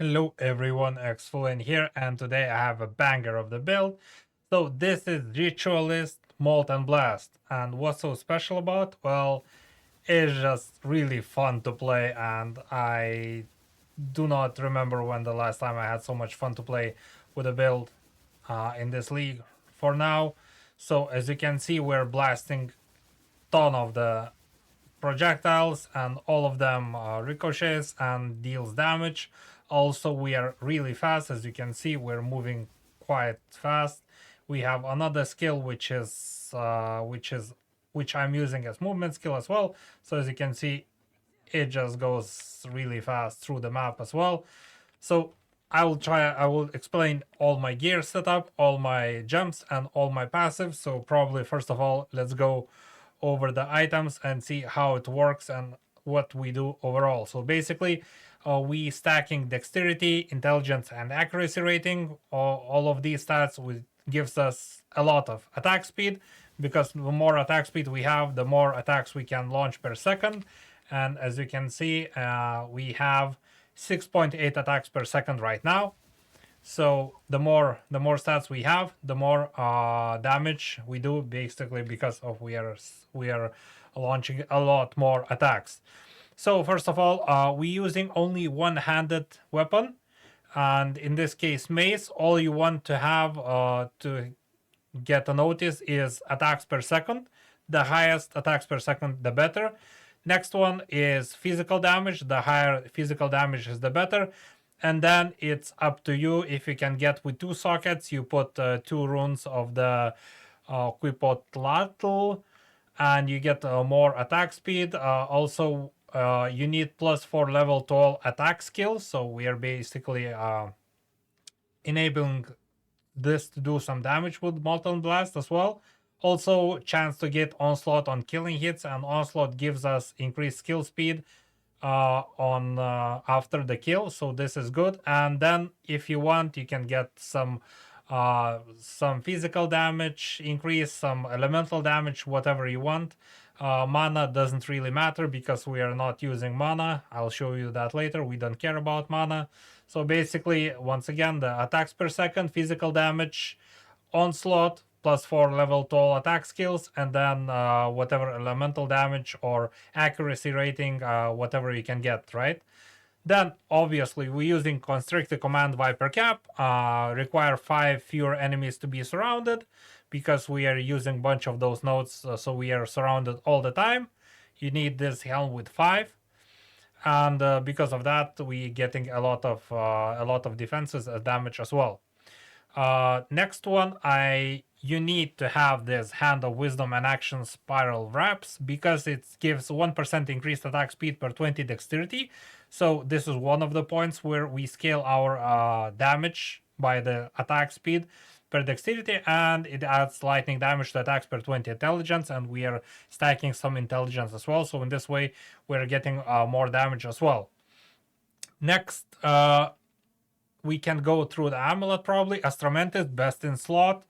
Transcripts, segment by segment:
Hello everyone, Xfull here, and today I have a banger of the build. So this is Ritualist Molten Blast, and what's so special about? Well, it's just really fun to play, and I do not remember when the last time I had so much fun to play with a build in this league for now. So as you can see, we're blasting ton of the projectiles, and all of them ricochets and deals damage. Also, we are really fast. As you can see, we're moving quite fast. We have another skill which I'm using as movement skill as well. So as you can see, it just goes really fast through the map as well. So I will explain all my gear setup, all my jumps, and all my passives. So probably first of all, let's go over the items and see how it works and what we do overall. So basically, we stacking dexterity, intelligence, and accuracy rating. All of these stats gives us a lot of attack speed, because the more attack speed we have, the more attacks we can launch per second. And as you can see, we have 6.8 attacks per second right now. So the more stats we have, the more damage we do, basically because of we are launching a lot more attacks. So first of all, we using only one-handed weapon, and in this case mace. All you want to have to get a notice is attacks per second. The highest attacks per second, the better. Next one is physical damage. The higher physical damage is the better. And then it's up to you. If you can get with two sockets, you put two runes of the Quipotlatl, and you get more attack speed. Also, you need +4 level 12 attack skills. So we are basically enabling this to do some damage with Molten Blast as well. Also, chance to get Onslaught on killing hits, and Onslaught gives us increased skill speed on after the kill, so this is good. And then if you want, you can get some physical damage increase, some elemental damage, whatever you want. Mana doesn't really matter because we are not using mana. I'll show you that later. We don't care about mana. So basically, once again, the attacks per second, physical damage, onslaught, +4 level 12 attack skills, and then whatever elemental damage or accuracy rating, whatever you can get, right? Then obviously we're using constricted command Viper Cap, require 5 fewer enemies to be surrounded, because we are using bunch of those nodes, so we are surrounded all the time. You need this helm with 5, and because of that we getting a lot of defenses damage as well. Next one, you need to have this Hand of Wisdom and Action Spiral Wraps, because it gives 1% increased attack speed per 20 dexterity. So this is one of the points where we scale our damage by the attack speed per dexterity, and it adds lightning damage to attacks per 20 intelligence, and we are stacking some intelligence as well. So in this way, we're getting more damage as well. Next, we can go through the amulet probably. Astramentis, best in slot,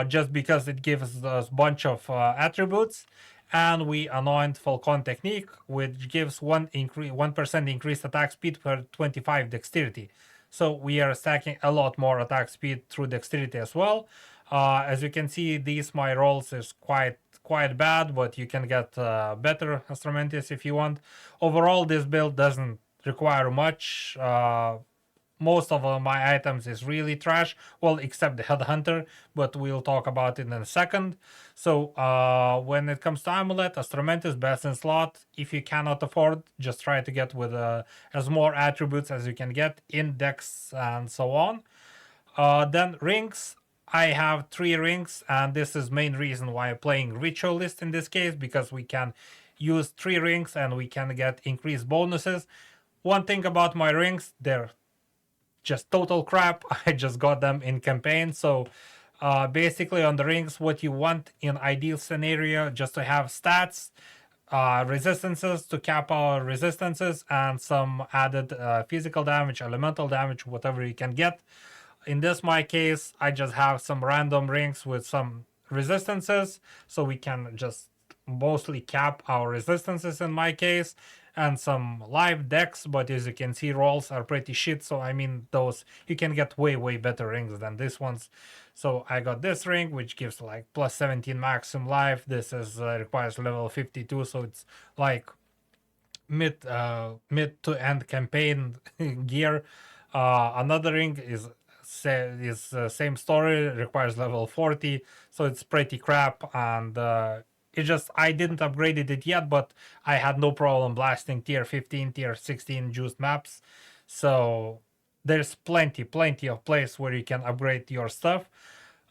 just because it gives us a bunch of attributes. And we anoint Falcon Technique, which gives 1% increased attack speed per 25 dexterity. So we are stacking a lot more attack speed through dexterity as well. As you can see, these my rolls is quite bad, but you can get better Astramentis if you want. Overall, this build doesn't require much. Most of my items is really trash, well, except the Headhunter, but we'll talk about it in a second. So when it comes to amulet, Astramentis best in slot. If you cannot afford, just try to get with as more attributes as you can get, index and so on. Then rings, I have 3 rings, and this is main reason why I'm playing Ritualist in this case, because we can use 3 rings and we can get increased bonuses. One thing about my rings, they're just total crap. I just got them in campaign. So basically on the rings, what you want in ideal scenario, just to have stats, resistances to cap our resistances, and some added physical damage, elemental damage, whatever you can get. In this my case, I just have some random rings with some resistances, so we can just mostly cap our resistances in my case. and some live decks, but as you can see, rolls are pretty shit. So I mean, those you can get way better rings than this ones. So I got this ring, which gives like plus 17 maximum life. This is requires level 52, so it's like mid to end campaign gear. Another ring is same story, requires level 40, so it's pretty crap. And it just, I didn't upgrade it yet, but I had no problem blasting tier 15, tier 16 juiced maps. So there's plenty of place where you can upgrade your stuff.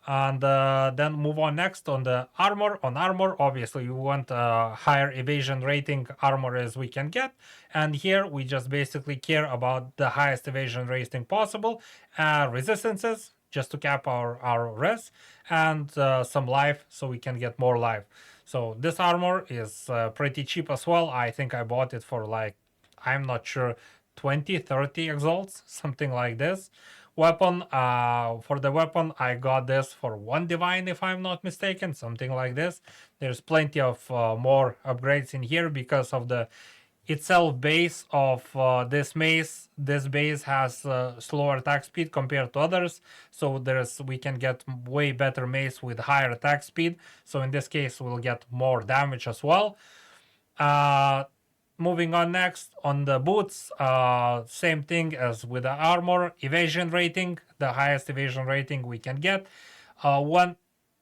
And then move on next on the armor. On armor, obviously, we want a higher evasion rating armor as we can get. And here we just basically care about the highest evasion rating possible, resistances, just to cap our res, and some life so we can get more life. So this armor is pretty cheap as well. I think I bought it for like, I'm not sure, 20, 30 exalts, something like this. Weapon, for the weapon, I got this for 1 divine, if I'm not mistaken, something like this. There's plenty of more upgrades in here because of the itself base of this mace. This base has slower attack speed compared to others, so we can get way better mace with higher attack speed. So in this case, we'll get more damage as well. Moving on next, on the boots, same thing as with the armor, evasion rating, the highest evasion rating we can get. One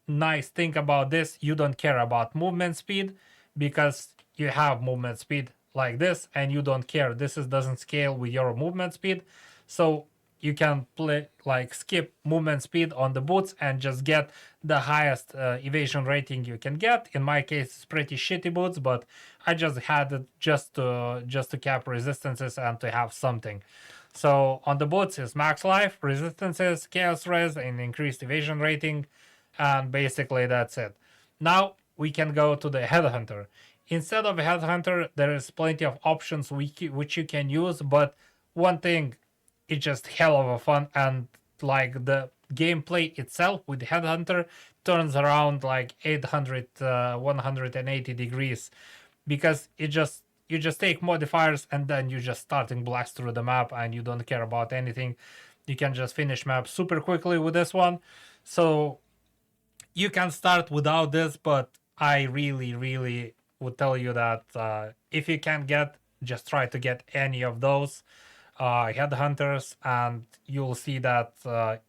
nice thing about this, you don't care about movement speed because you have movement speed like this, and you don't care. Doesn't scale with your movement speed, so you can play like skip movement speed on the boots and just get the highest evasion rating you can get. In my case, it's pretty shitty boots, but I just had it just to cap resistances and to have something. So on the boots is max life, resistances, chaos res, and increased evasion rating, and basically that's it. Now we can go to the Headhunter. Instead of Headhunter, there is plenty of options which you can use, but one thing, it's just hell of a fun, and like the gameplay itself with Headhunter turns around like 800 180 degrees, because you just take modifiers and then you just starting blast through the map and you don't care about anything. You can just finish map super quickly with this one. So you can start without this, but I really would tell you that if you can get, just try to get any of those Headhunters, and you'll see that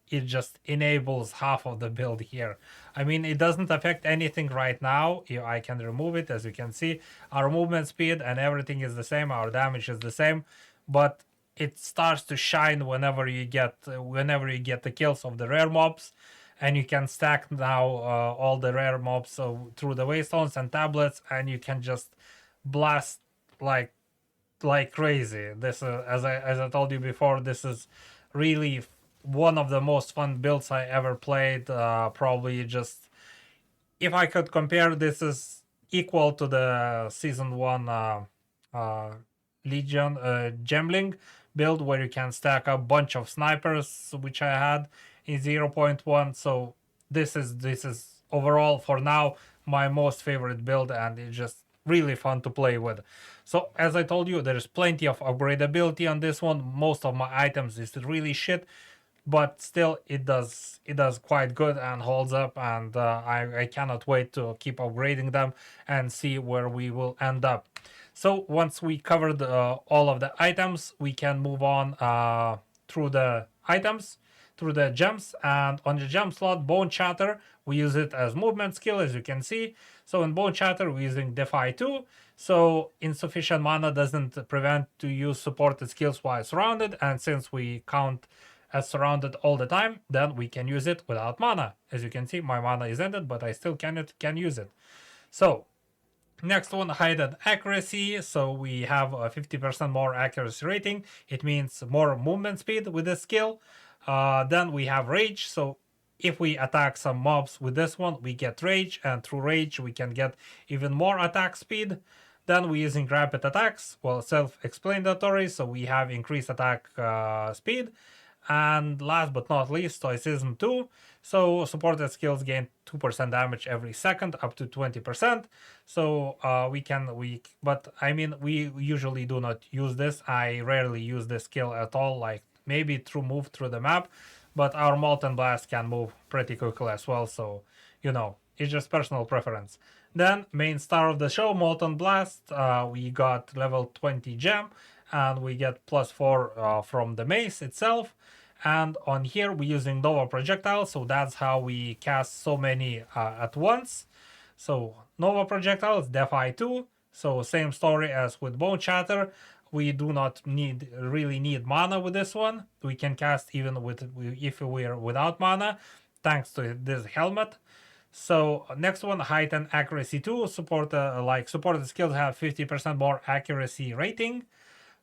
it just enables half of the build here. I mean, it doesn't affect anything right now. I can remove it. As you can see, our movement speed and everything is the same, our damage is the same, but it starts to shine whenever you get the kills of the rare mobs. And you can stack now all the rare mobs through the waystones and tablets, and you can just blast like crazy. This as I told you before, this is really one of the most fun builds I ever played. Probably just, if I could compare, this is equal to the season 1 Legion Gemling build, where you can stack a bunch of snipers, which I had in 0.1. So this is overall for now my most favorite build, and it's just really fun to play with. So as I told you, there's plenty of upgradability on this one. Most of my items is really shit, but still it does quite good and holds up, and I cannot wait to keep upgrading them and see where we will end up. So once we covered all of the items, we can move on through the items, through the gems. And on the gem slot, Bone Chatter, we use it as movement skill, as you can see. So in Bone Chatter, we're using Defy 2. So insufficient mana doesn't prevent to use supported skills while surrounded, and since we count as surrounded all the time, then we can use it without mana. As you can see, my mana is ended, but I still can use it. So next one, Heightened Accuracy. So we have a 50% more accuracy rating. It means more movement speed with this skill. Then we have Rage. So if we attack some mobs with this one, we get Rage, and through Rage we can get even more attack speed. Then we're using Rapid Attacks. Well, self-explanatory. So we have increased attack speed. And last but not least, Stoicism 2. So supported skills gain 2% damage every second, up to 20%. So but I mean, we usually do not use this. I rarely use this skill at all, like maybe through move through the map, but our Molten Blast can move pretty quickly as well. So, it's just personal preference. Then main star of the show, Molten Blast. We got level 20 gem, and we get +4 from the mace itself. And on here we're using Nova projectile, so that's how we cast so many at once. So Nova projectile is def I2. So same story as with Bone Shatter. We do not really need mana with this one. We can cast even if we're without mana, thanks to this helmet. So next one, height and accuracy 2. Supported skills have 50% more accuracy rating.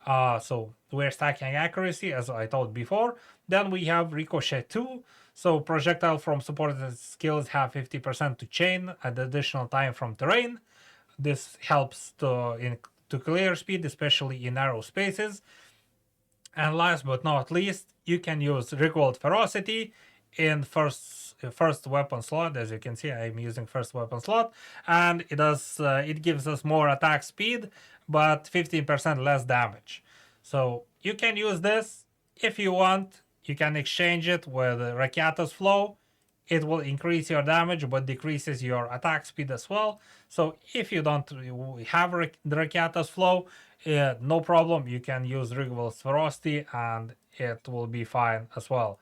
So we're stacking accuracy as I told before. Then we have ricochet 2. So projectile from supported skills have 50% to chain at additional time from terrain. This helps to clear speed, especially in narrow spaces. And last but not least, you can use Regold Ferocity in first weapon slot. As you can see, I'm using first weapon slot, and it gives us more attack speed, but 15% less damage. So you can use this if you want. You can exchange it with Rakiatos Flow. It will increase your damage but decreases your attack speed as well. So if you don't have the Rakiatos Flow, no problem. You can use Rigvel's Ferocity and it will be fine as well.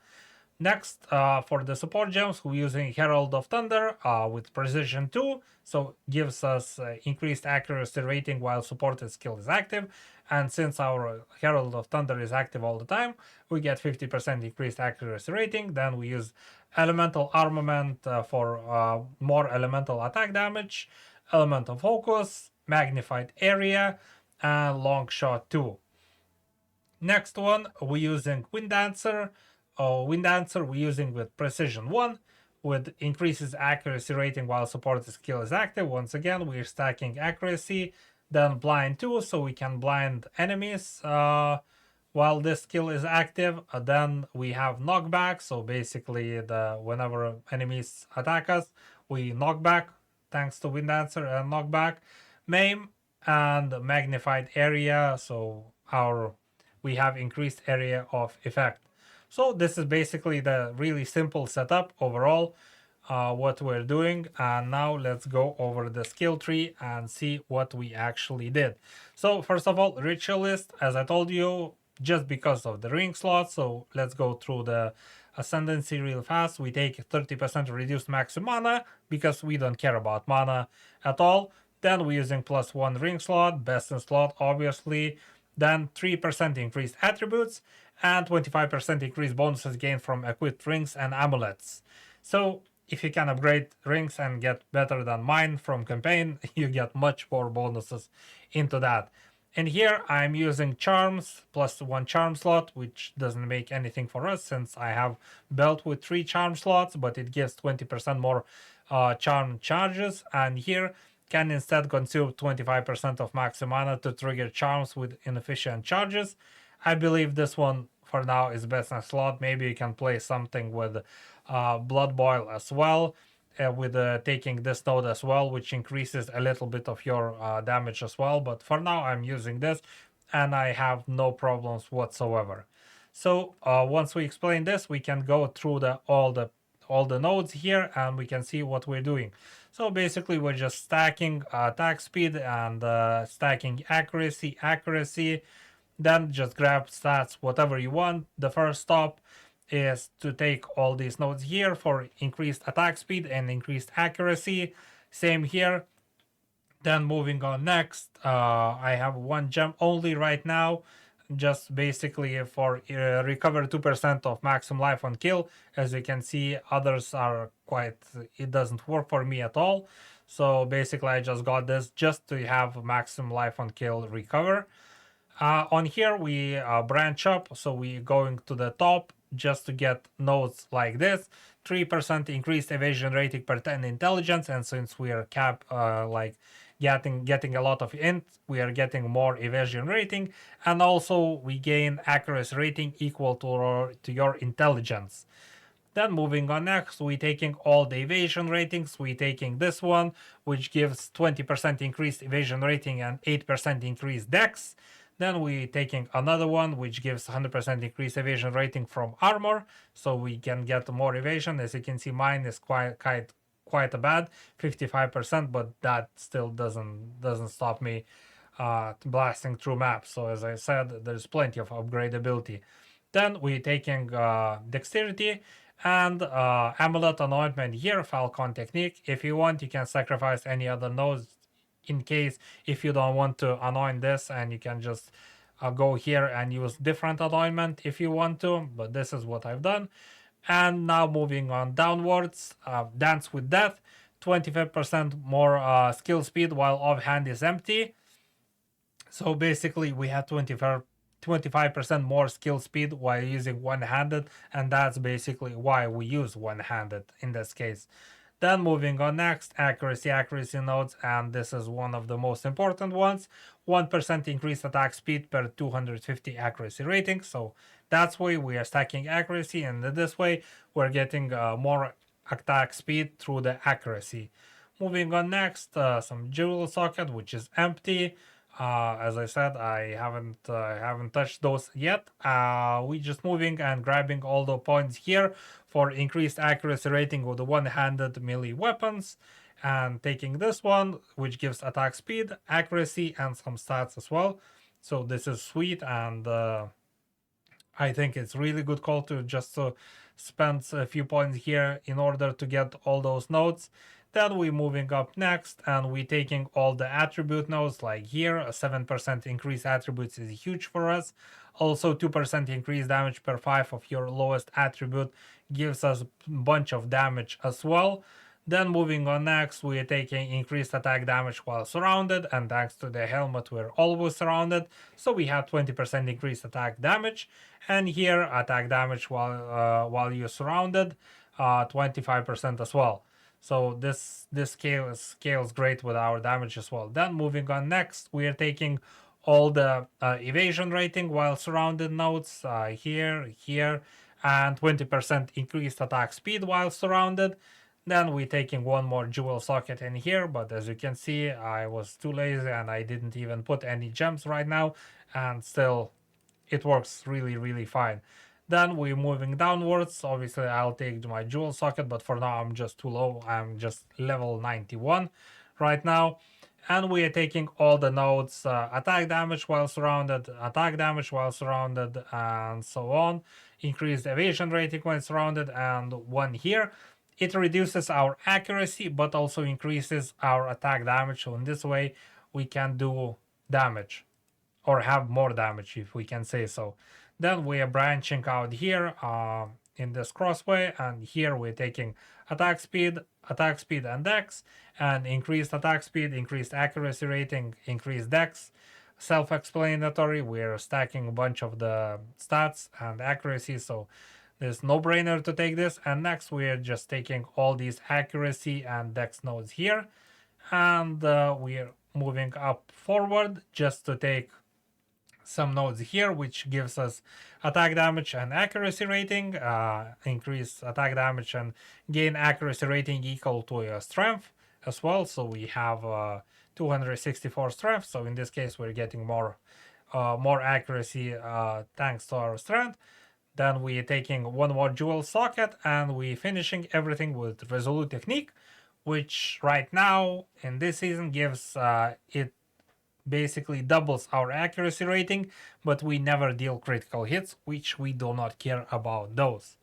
Next, for the support gems, we're using Herald of Thunder with Precision 2, so gives us increased accuracy rating while supported skill is active. And since our Herald of Thunder is active all the time, we get 50% increased accuracy rating. Then we use Elemental Armament for more elemental attack damage, Elemental Focus, Magnified Area, and Long Shot 2. Next one, we're using Wind Dancer. Wind Dancer we're using with Precision 1, with increases accuracy rating while supported skill is active. Once again, we're stacking accuracy. Then Blind 2, so we can blind enemies while this skill is active. Then we have Knockback, so basically whenever enemies attack us, we knock back thanks to Wind Dancer and Knockback. Maim and Magnified Area, so we have increased area of effect. So this is basically the really simple setup overall, what we're doing. And now let's go over the skill tree and see what we actually did. So first of all, Ritualist, as I told you, just because of the ring slot. So let's go through the ascendancy real fast. We take 30% reduced maximum mana because we don't care about mana at all. Then we're using +1 ring slot, best in slot, obviously. Then 3% increased attributes and 25% increased bonuses gained from equipped rings and amulets. So if you can upgrade rings and get better than mine from campaign, you get much more bonuses into that. And here I'm using charms, +1 charm slot, which doesn't make anything for us since I have belt with 3 charm slots, but it gives 20% more charm charges. And here can instead consume 25% of max mana to trigger charms with inefficient charges. I believe this one for now is best in slot. Maybe you can play something with Blood Boil as well, with taking this node as well, which increases a little bit of your damage as well. But for now, I'm using this, and I have no problems whatsoever. So once we explain this, we can go through all the nodes here, and we can see what we're doing. So basically, we're just stacking attack speed and stacking accuracy. Then just grab stats, whatever you want. The first stop is to take all these nodes here for increased attack speed and increased accuracy. Same here. Then moving on next, I have 1 gem only right now, just basically for recover 2% of maximum life on kill. As you can see, others are it doesn't work for me at all. So basically I just got this just to have maximum life on kill recover. On here we branch up, so we're going to the top just to get nodes like this. 3% increased evasion rating per 10 intelligence, and since we are getting a lot of int, we are getting more evasion rating, and also we gain accuracy rating equal to your intelligence. Then moving on next, we taking all the evasion ratings. We taking this one, which gives 20% increased evasion rating and 8% increased dex. Then we taking another one, which gives 100% increased evasion rating from armor, so we can get more evasion. As you can see, mine is quite a bad, 55%, but that still doesn't stop me blasting through maps. So as I said, there's plenty of upgradability. Then we taking dexterity and amulet anointment here, Falcon technique. If you want, you can sacrifice any other nodes in case if you don't want to anoint this, and you can just go here and use different anointment if you want to, but this is what I've done. And now moving on downwards, Dance with Death, 25% more skill speed while offhand is empty. So basically we have 25% more skill speed while using one-handed, and that's basically why we use one-handed in this case. Then moving on next, accuracy nodes, and this is one of the most important ones. 1% increased attack speed per 250 accuracy rating. So that's why we are stacking accuracy, and this way we're getting more attack speed through the accuracy. Moving on next, some jewel socket, which is empty. As I said, I haven't touched those yet. We just moving and grabbing all the points here for increased accuracy rating with the one-handed melee weapons, and taking this one, which gives attack speed, accuracy, and some stats as well. So this is sweet, and I think it's really good call to just spend a few points here in order to get all those nodes. Then we moving up next, and we taking all the attribute nodes, like here, a 7% increase attributes is huge for us. Also 2% increase damage per 5 of your lowest attribute gives us a bunch of damage as well. Then moving on next, we are taking increased attack damage while surrounded, and thanks to the helmet we're always surrounded, so we have 20% increased attack damage. And here, attack damage while you're surrounded, 25% as well. So this scales great with our damage as well. Then moving on next, we are taking all the evasion rating while surrounded nodes, here, and 20% increased attack speed while surrounded. Then we taking one more jewel socket in here, but as you can see, I was too lazy and I didn't even put any gems right now, and still it works really fine. Then we're moving downwards. Obviously I'll take my jewel socket, but for now I'm just too low. I'm just level 91 right now. And we are taking all the nodes, attack damage while surrounded, and so on. Increased evasion rating when surrounded, and one here. It reduces our accuracy, but also increases our attack damage. So in this way, we can do damage, or have more damage, if we can say so. Then we are branching out here in this crossway, and here we're taking attack speed and dex, and increased attack speed, increased accuracy rating, increased dex. Self-explanatory, we're stacking a bunch of the stats and accuracy, so there's no brainer to take this. And next we're just taking all these accuracy and dex nodes here, and we're moving up forward just to take some nodes here, which gives us attack damage and accuracy rating, increase attack damage and gain accuracy rating equal to your strength as well. So we have 264 strength. So in this case, we're getting more accuracy thanks to our strength. Then we're taking one more jewel socket, and we finishing everything with resolute technique, which right now in this season gives it basically doubles our accuracy rating, but we never deal critical hits, which we do not care about those.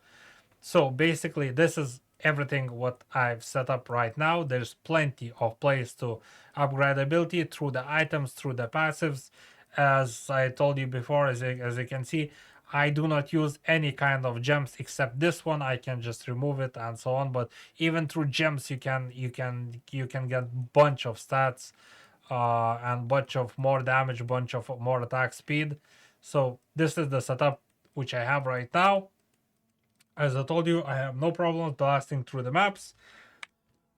So basically this is everything what I've set up right now. There's plenty of place to upgrade ability through the items, through the passives. As I told you before, as you can see, I do not use any kind of gems except this one. I can just remove it and so on. But even through gems, you can get bunch of stats, and bunch of more damage, bunch of more attack speed. So this is the setup which I have right now. As I told you, I have no problems blasting through the maps.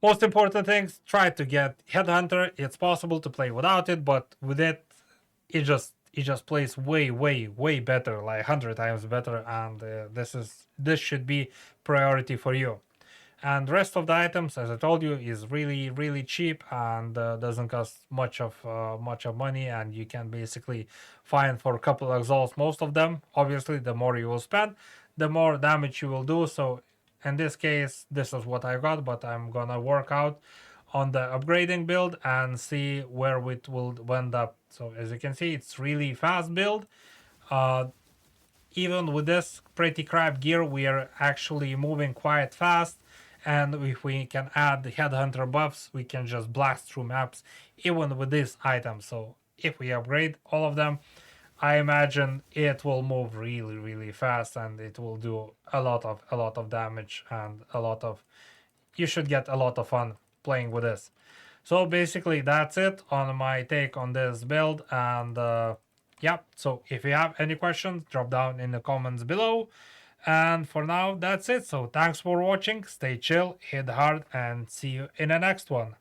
Most important things, try to get Headhunter. It's possible to play without it, but with it, it just plays way better, like 100 times better, and this should be priority for you. And the rest of the items, as I told you, is really cheap and doesn't cost much of money, and you can basically find for a couple of exalts most of them. Obviously, the more you will spend, the more damage you will do. So in this case, this is what I got, but I'm gonna work out on the upgrading build and see where it will end up. So as you can see, it's really fast build. Uh, Even with this pretty crap gear, we are actually moving quite fast. And if we can add the Headhunter buffs, we can just blast through maps even with this item. So if we upgrade all of them, I imagine it will move really fast, and it will do a lot of damage, and a lot of, you should get a lot of fun playing with this. So basically that's it on my take on this build, and yeah, so if you have any questions, drop down in the comments below. And for now, that's it. So thanks for watching, stay chill, hit hard, and see you in the next one.